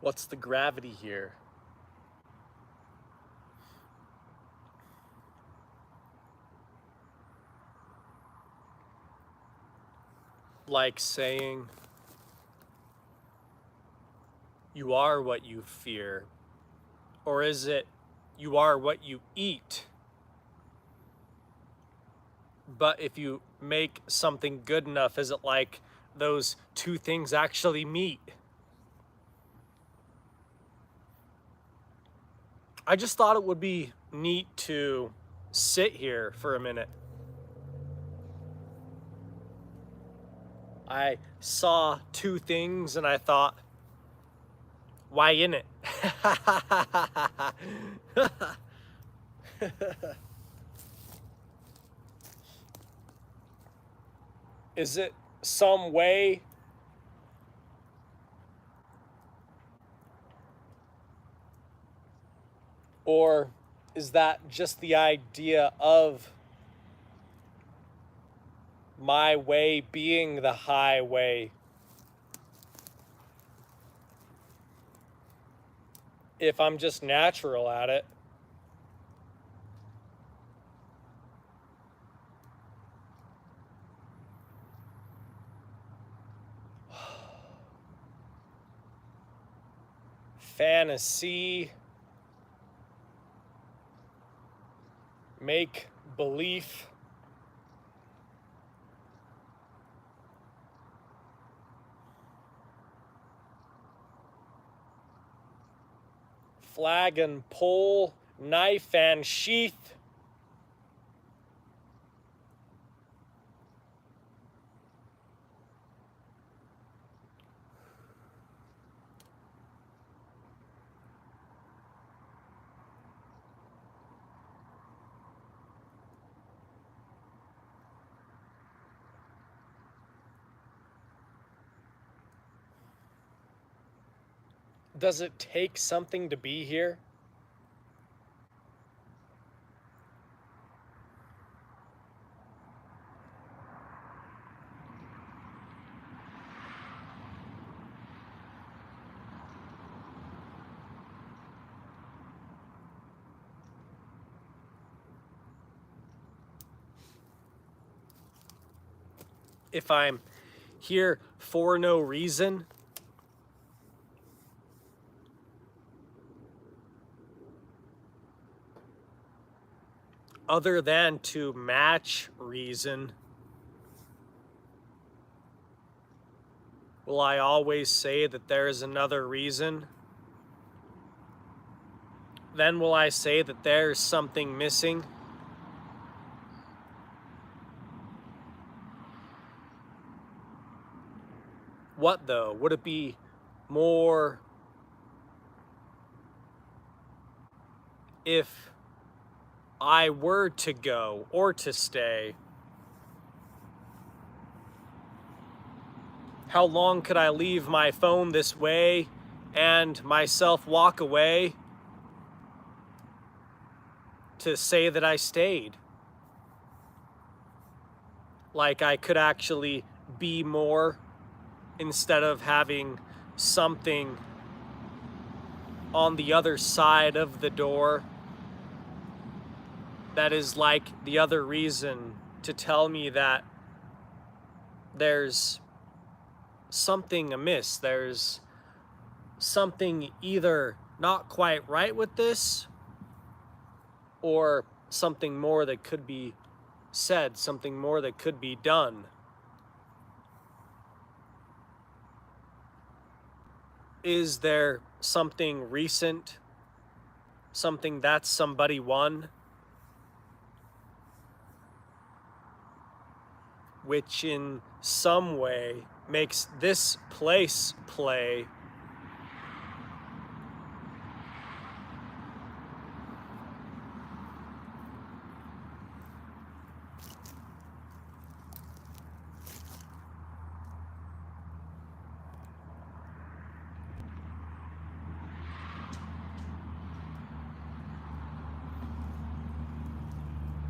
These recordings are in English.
What's the gravity here? Like saying, you are what you fear? Or is it, you are what you eat? But if you make something good enough, is it like those two things actually meet? I just thought it would be neat to sit here for a minute. I saw two things and I thought, why in it? Is it some way or is that just the idea of my way being the highway? If I'm just natural at it. Fantasy, make belief, flag and pole, knife and sheath. Does it take something to be here? If I'm here for no reason, other than to match reason, will I always say that there is another reason? Then will I say that there's something missing? What though? Would it be more if I were to go or to stay? How long could I leave my phone this way and myself walk away to say that I stayed? Like I could actually be more instead of having something on the other side of the door that is like the other reason to tell me that there's something amiss. There's something either not quite right with this or something more that could be said, something more that could be done. Is there something recent, something that somebody won, which in some way makes this place play?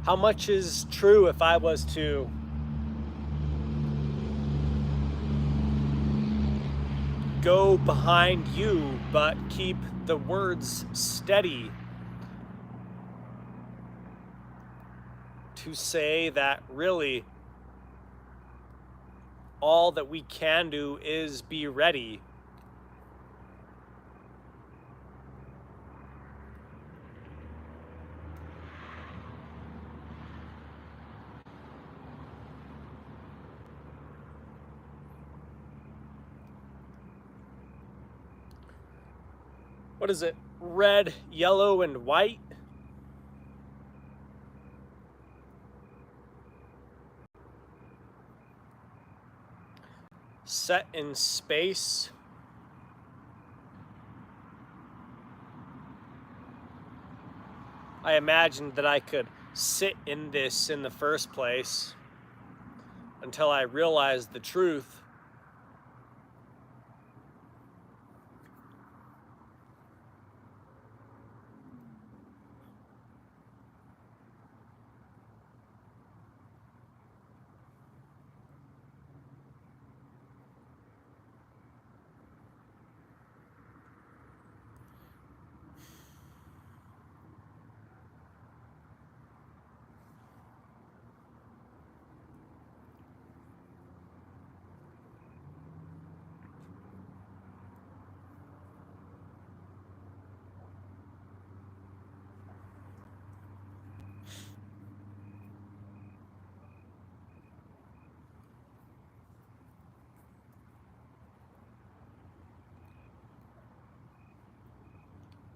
How much is true if I was to go behind you, but keep the words steady to say that really all that we can do is be ready. What is it? Red, yellow, and white? Set in space. I imagined that I could sit in this in the first place until I realized the truth.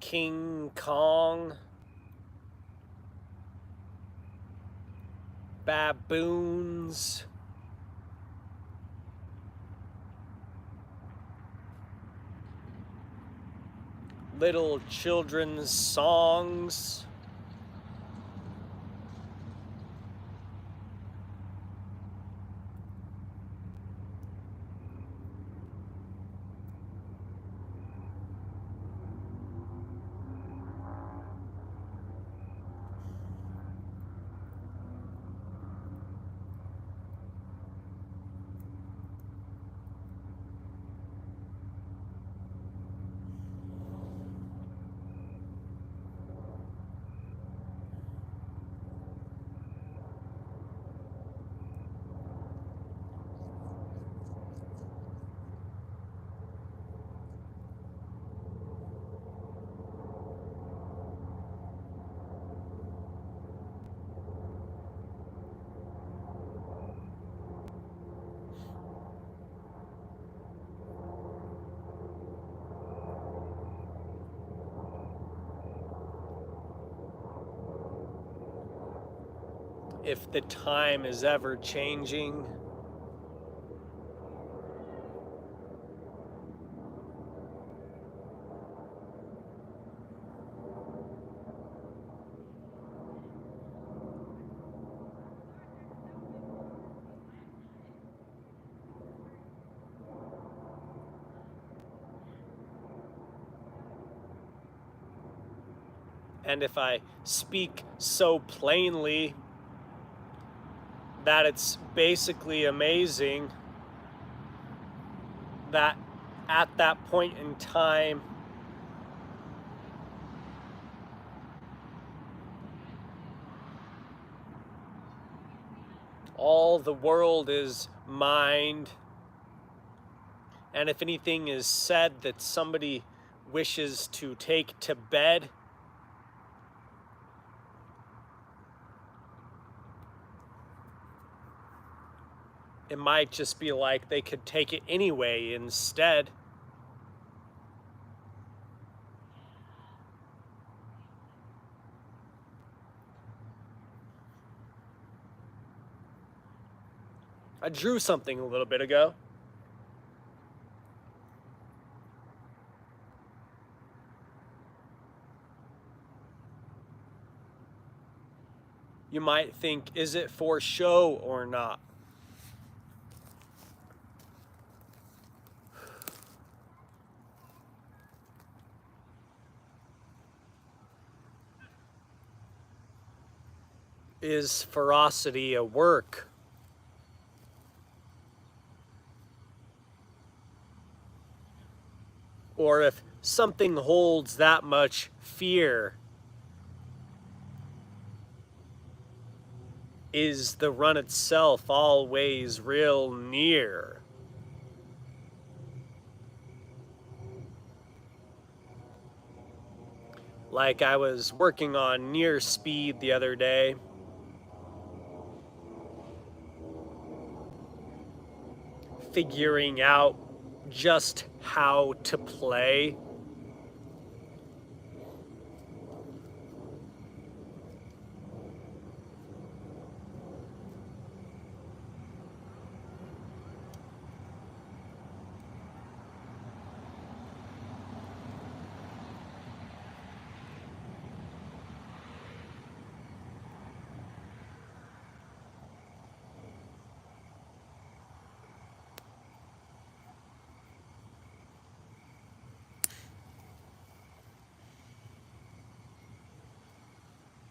King Kong, baboons, little children's songs, if the time is ever changing. And if I speak so plainly that it's basically amazing that at that point in time, all the world is mind. And if anything is said that somebody wishes to take to bed, it might just be like they could take it anyway instead. I drew something a little bit ago. You might think, is it for show or not? Is ferocity a work? or if something holds that much fear, is the run itself always real near? Like I was working on near speed the other day, figuring out just how to play.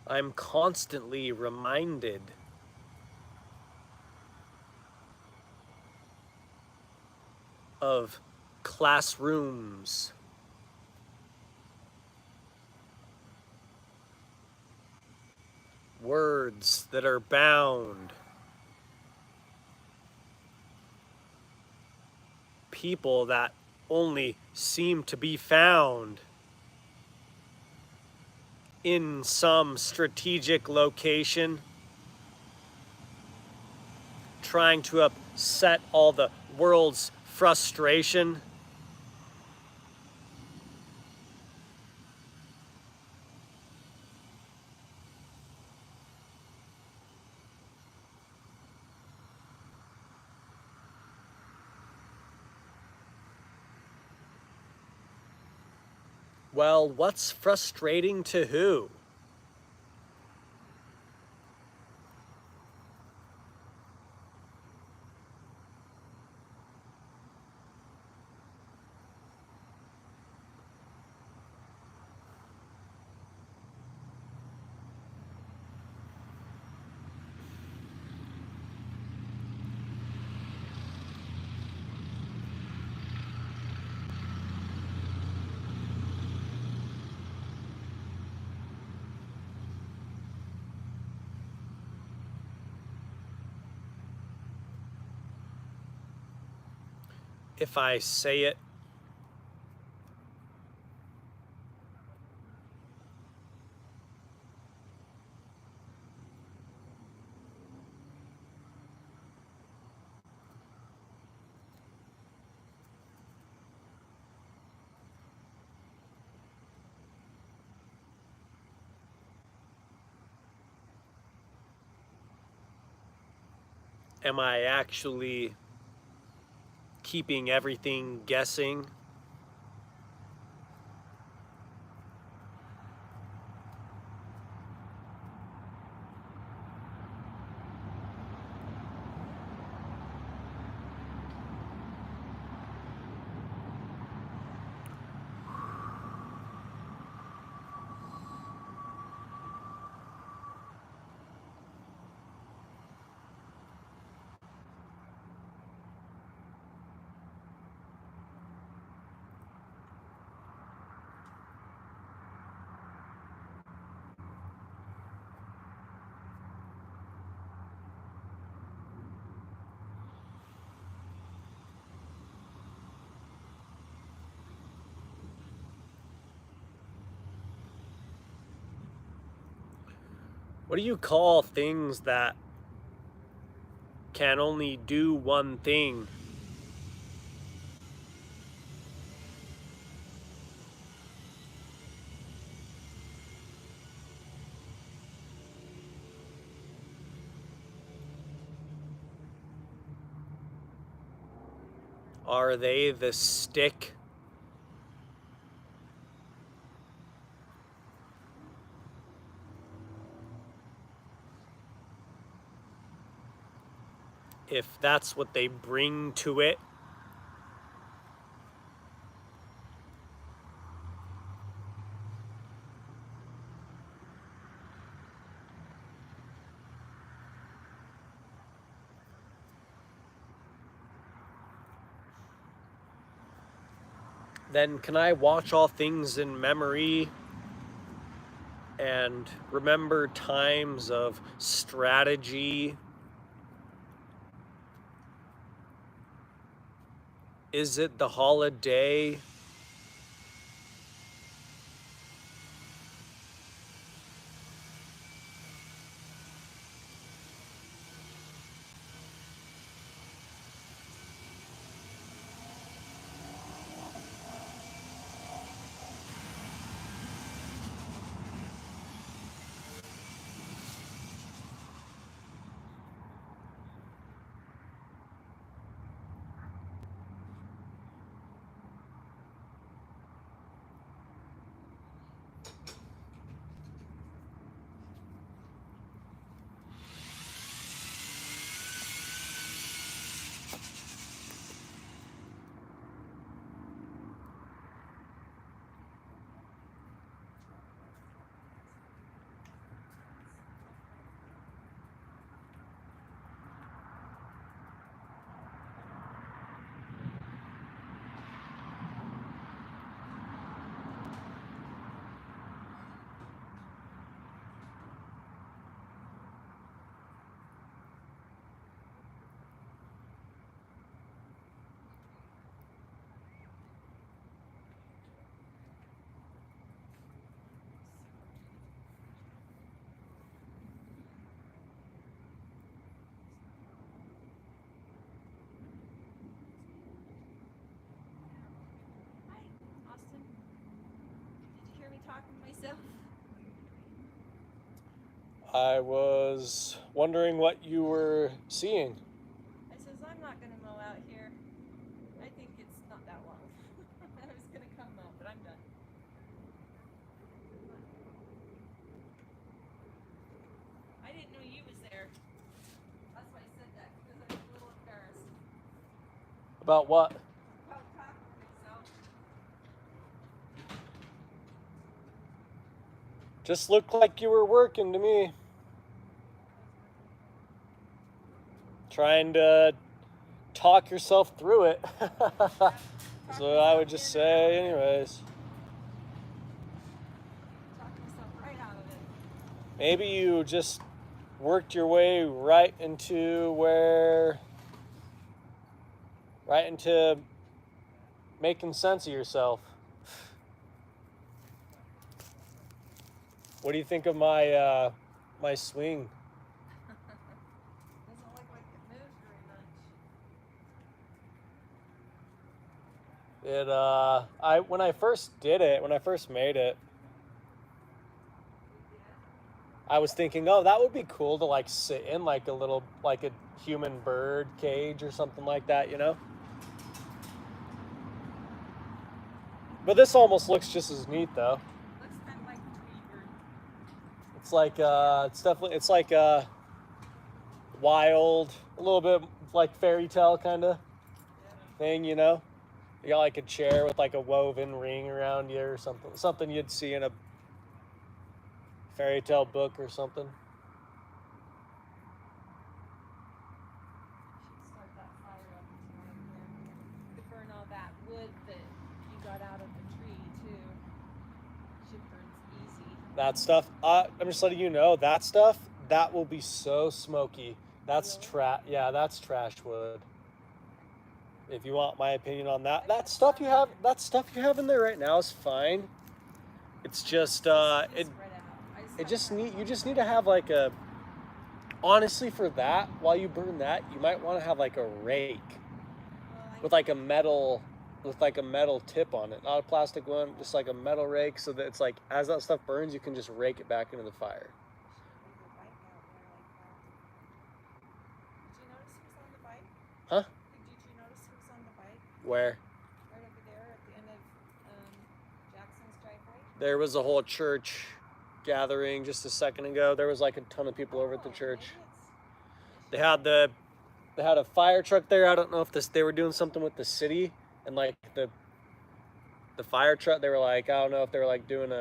I'm constantly reminded of classrooms, words that are bound, people that only seem to be found in some strategic location, trying to upset all the world's frustration. Well, what's frustrating to who? If I say it, am I actually keeping everything guessing? What do you call things that can only do one thing? Are they the stick? If that's what they bring to it? then can I watch all things in memory and remember times of strategy? Is it the holiday? Hi, Austin. Did you hear me talking to myself? I was wondering what you were seeing. I says I'm not gonna mow out here. I think it's not that long. I was gonna come mow, but I'm done. I didn't know you was there. That's why I said that because I was a little embarrassed About what? about talking to myself. Just looked like you were working to me. Trying to talk yourself through it. That's what I would just say, anyways. Talking myself right out of it. Maybe you just worked your way right into making sense of yourself. What do you think of my my swing? Doesn't look like it moves very much. When I first did it, when I first made it, I was thinking, oh, that would be cool to like sit in like a human bird cage or something like that, you know? But this almost looks just as neat though. Looks kind of like a Tweety bird. It's like wild, a little bit like fairy tale kind of thing, you know? You got like a chair with like a woven ring around you or something you'd see in a fairy tale book or something. Should start that fire up this morning here. You could burn all that wood that you got out of the tree too. Should burn easy. That stuff, I'm just letting you know, that stuff, that will be so smoky. That's Really? that's trash wood. If you want my opinion on that, that stuff you have in there right now is fine. It's just Spread out. you just need to have like a, honestly, for that, while you burn that, you might want to have like a rake with like a metal tip on it, not a plastic one, just like a metal rake, so that it's like as that stuff burns, you can just rake it back into the fire. Did you notice who's on the bike? Huh? Did you notice who's on the bike? Where Right over there at the end of Jackson's driveway? there was a whole church gathering just a second ago. There was like a ton of people over at the church. They had a fire truck there. I don't know if they were doing something with the city, and like the fire truck, they were like, I don't know if they were like doing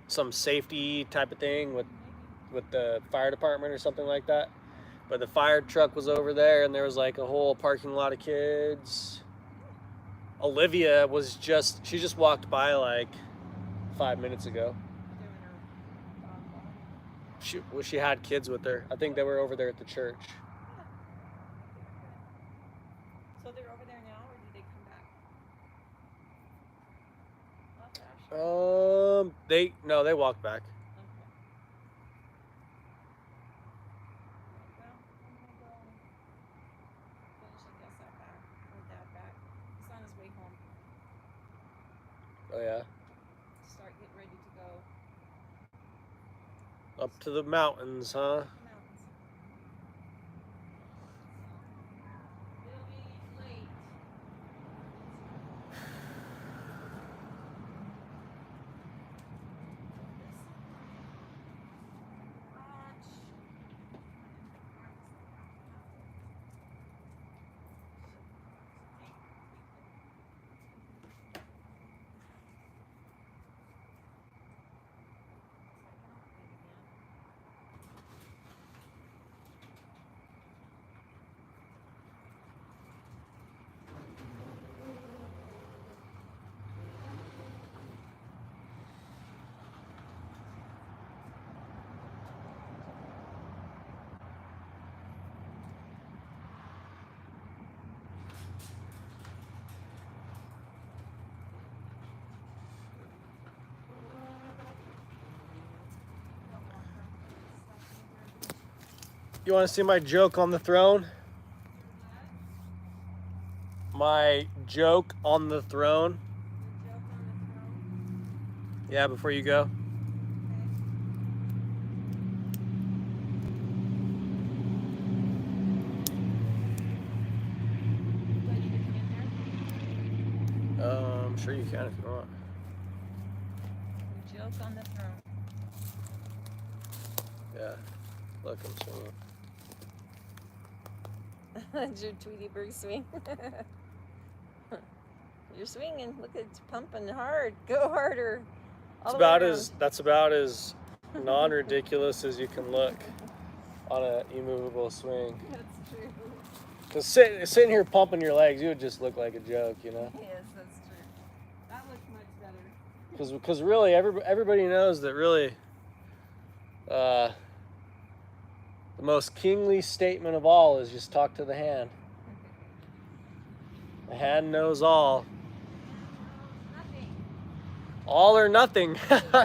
some safety type of thing with the fire department or something like that. But the fire truck was over there, and there was like a whole parking lot of kids Olivia was she just walked by like 5 minutes ago. Doing her dog walk. She had kids with her. I think they were over there at the church. So they're over there now, or did they come back? They walked back. Okay. Well, I'm gonna go finish, I guess, that back, or that back. He's on his way home. Oh yeah, Start getting ready to go up to the mountains, huh? to the mountains. It'll be late. You want to see my joke on the throne? My joke on the throne. Your joke on the throne. Yeah, before you go. Ready to get there? I'm sure you can if you want. Your joke on the throne. Yeah. Look, I'm swinging. That's your Tweety Bird swing. You're swinging. Look, it's pumping hard. Go harder. That's about as non-ridiculous as you can look on a immovable swing. That's true. Cause sitting here pumping your legs, you would just look like a joke, you know. Yes, that's true. That looks much better. Because really, everybody knows that really, the most kingly statement of all is just talk to the hand. The hand knows all. Nothing. All or nothing. I know these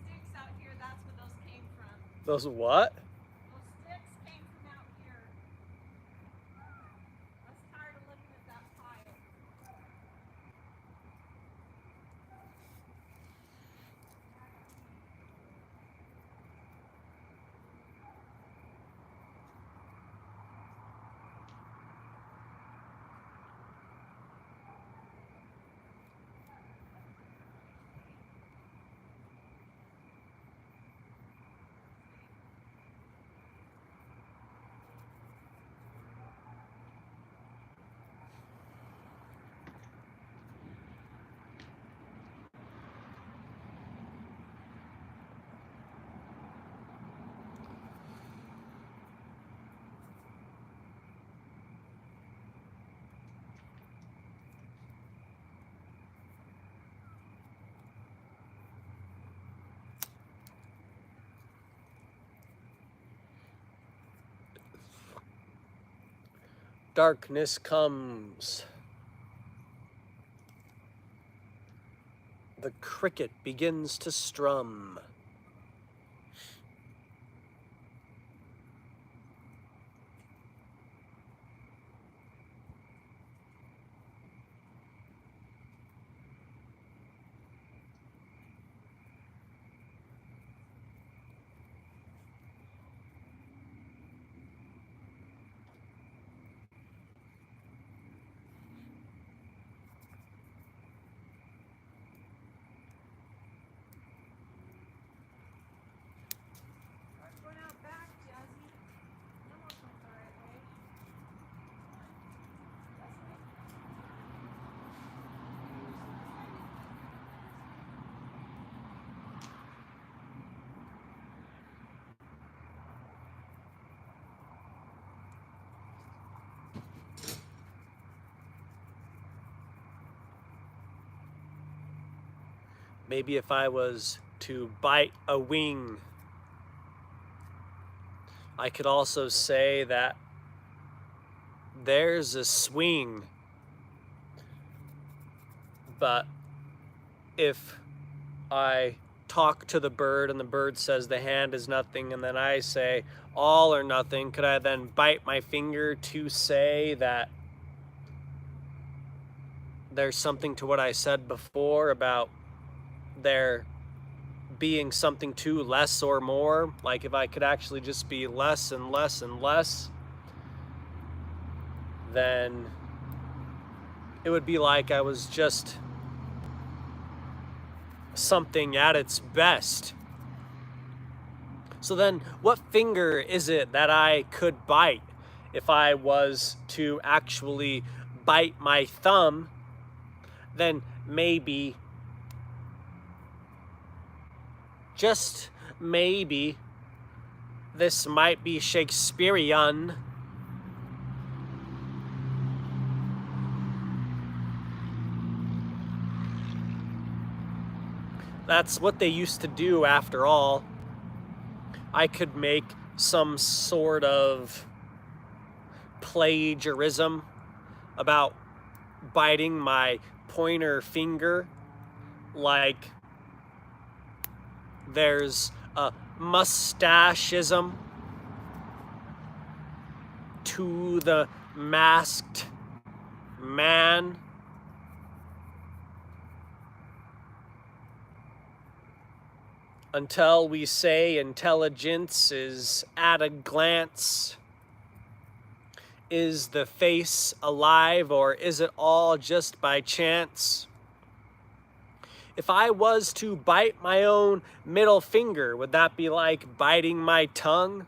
sticks out here, that's where those came from. Those what? Those sticks came from out here. I was tired of looking at that pile. Darkness comes. The cricket begins to strum. Maybe if I was to bite a wing, I could also say that there's a swing. But if I talk to the bird and the bird says the hand is nothing, and then I say all or nothing, could I then bite my finger to say that there's something to what I said before about there being something to less or more? Like if I could actually just be less and less and less, then it would be like I was just something at its best. So then what finger is it that I could bite? If I was to actually bite my thumb, then maybe, just maybe, this might be Shakespearean. That's what they used to do after all. I could make some sort of plagiarism about biting my pointer finger, like there's a mustacheism to the masked man. Until we say intelligence is at a glance. Is the face alive, or is it all just by chance? If I was to bite my own middle finger, would that be like biting my tongue?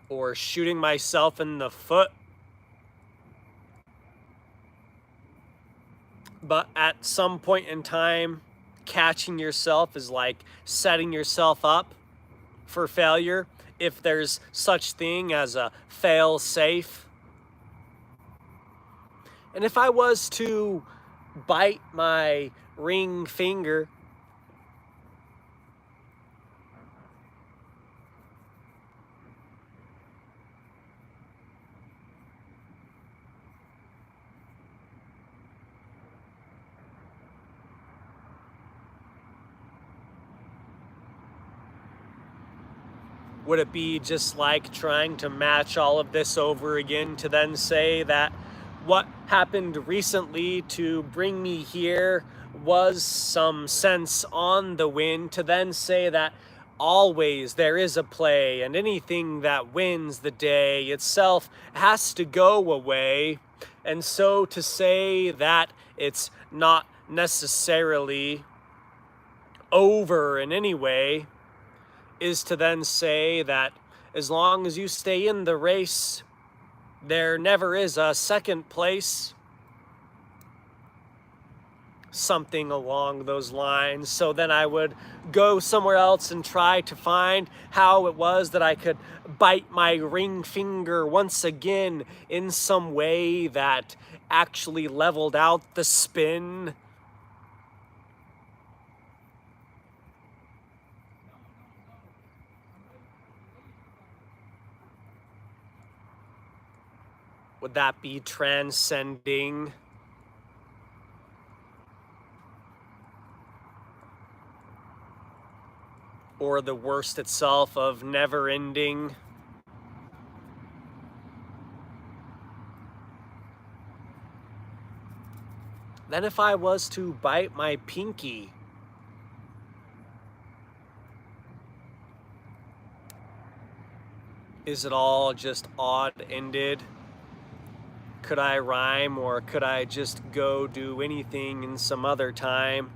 Or shooting myself in the foot? But at some point in time, catching yourself is like setting yourself up for failure, if there's such thing as a fail safe. And if I was to bite my ring finger, would it be just like trying to match all of this over again to then say that what happened recently to bring me here was some sense on the wind, to then say that always there is a play and anything that wins the day itself has to go away? And so to say that it's not necessarily over in any way is to then say that as long as you stay in the race, there never is a second place. Something along those lines. So then I would go somewhere else and try to find how it was that I could bite my ring finger once again in some way that actually leveled out the spin. Would that be transcending? Or the worst itself of never ending? Then if I was to bite my pinky, is it all just odd-ended? Could I rhyme, or could I just go do anything in some other time?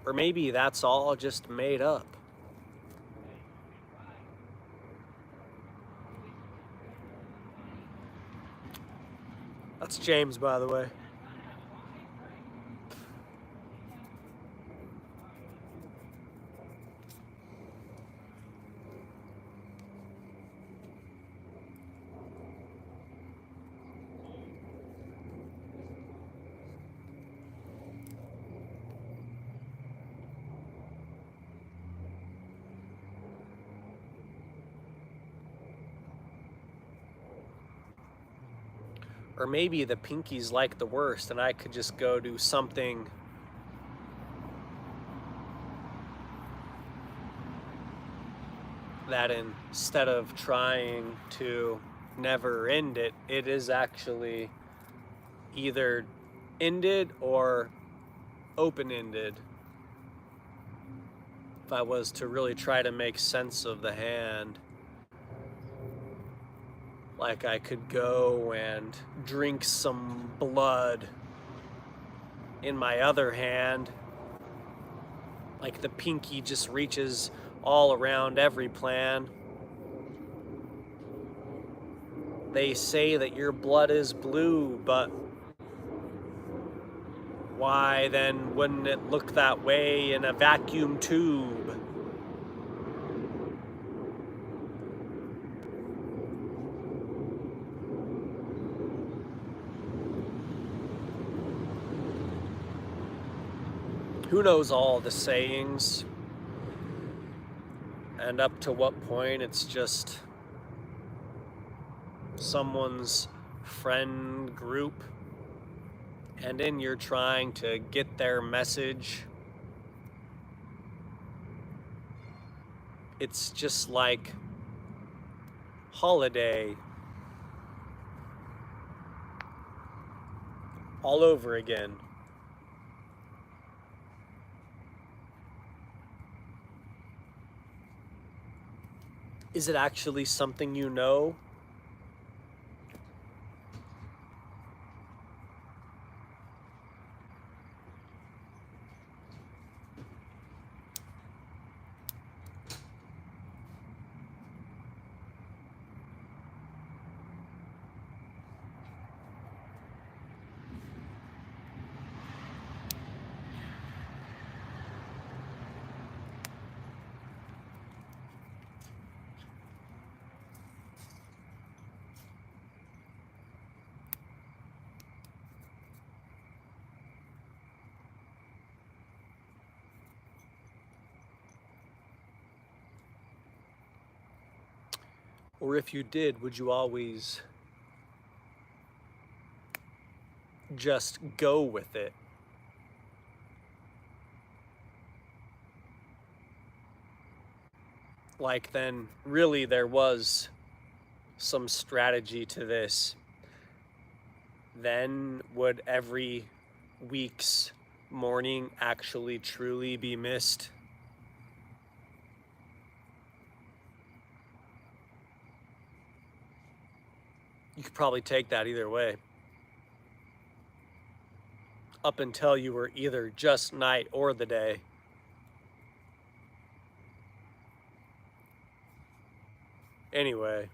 Or maybe that's all just made up. That's James, by the way. Or maybe the pinky's like the worst and I could just go do something that instead of trying to never end it, it is actually either ended or open-ended. If I was to really try to make sense of the hand, like I could go and drink some blood in my other hand, like the pinky just reaches all around every plan. They say that your blood is blue, but why then wouldn't it look that way in a vacuum tube? Who knows all the sayings? And up to what point it's just someone's friend group, and then you're trying to get their message. It's just like holiday all over again. Is it actually something you know? Or if you did, would you always just go with it? Like then really there was some strategy to this. Then would every week's morning actually truly be missed? You could probably take that either way. Up until you were either just night or the day. Anyway.